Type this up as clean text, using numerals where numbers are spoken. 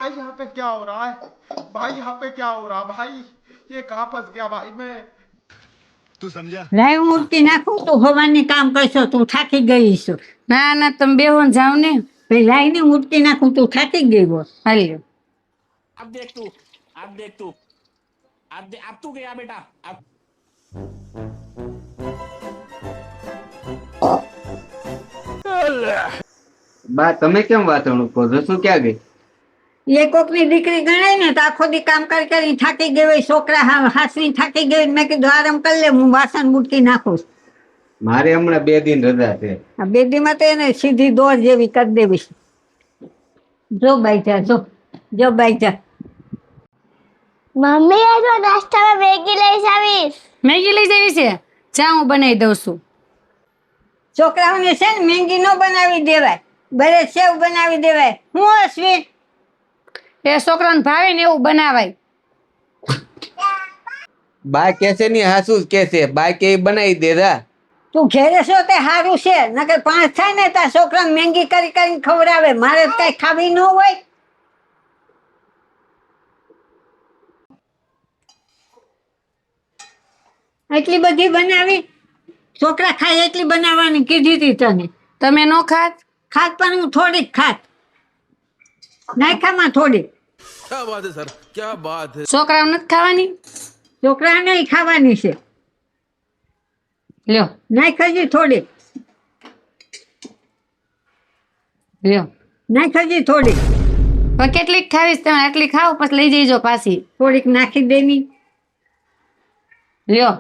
भाई यहाँ पे क्या हो रहा है? भाई यहाँ पे क्या हो रहा भाई? ये कहाँ फंस गया भाई मैं? तू समझा? લાઈ હું ઉઠી નાખું તું હવાની કામ કરશો તું થાકી ગઈ છો. ના ના તમે બેહો ને જાઓ ને. ભાઈ લાઈને ઉઠી નાખું તું થાકી ગઈ હો. હાલ્યો. अब देख तू अब देख तू अब तू गया बेटा अब બા તમે કેમ વાતણું કહો છો? શું ક્યાં ગઈ? એ કોકની દીકરી ગણાય ને તો આખો દી કામ કરી થાકી ગઈ હોય. છોકરા હાસરી થાકી ગઈ મેં કીધું આરામ કરી લે હું વાસણ ઉટકી નાખું. મારે હમણાં 2 દિન રજા છે. આ બેદીમાં તો એને સીધી દોર જેવી કરી દેવી. જો બાઈજા જો બાઈજા. મમ્મી આ તો નાસ્તામાં મેગી લઈ આવીશ. મેગી લઈ જવી છે? ચા હું બનાવી દઉં છું. છોકરાઓને છે ને મેંગી ન બનાવી દેવાય, બરે સેવ બનાવી દેવાય. હું સ્વીટ એ છોકરાને ભાવે ને એવું બનાવાય. બા કે છે ને હાસુ કે છે, બા કે બનાવી દે રા. તું ઘેરે છો તે સારું છે, નકર 5 થાય ને તાર છોકરાને મેંગી કરીને ખવડાવે. મારે તો કઈ ખાવી ન હોય. એટલી બધી બનાવી છોકરા ખાય એટલી બનાવવાની કીધી હતી તને. તમે નો ખાત? ખાત પણ હું થોડીક ખાત નાખામાં થોડી. क्या बात है सर, क्या बात है। છોકરાઓ નથી ખાવાની? છોકરાને ખાવાની છે. લ્યો નાખજી થોડી, લ્યો. નાખજી થોડી. હવે કેટલીક ખાવીશ તમે? આટલી ખાવ પછી લઈ જઈજો પાછી. થોડીક નાખી દેવી. લ્યો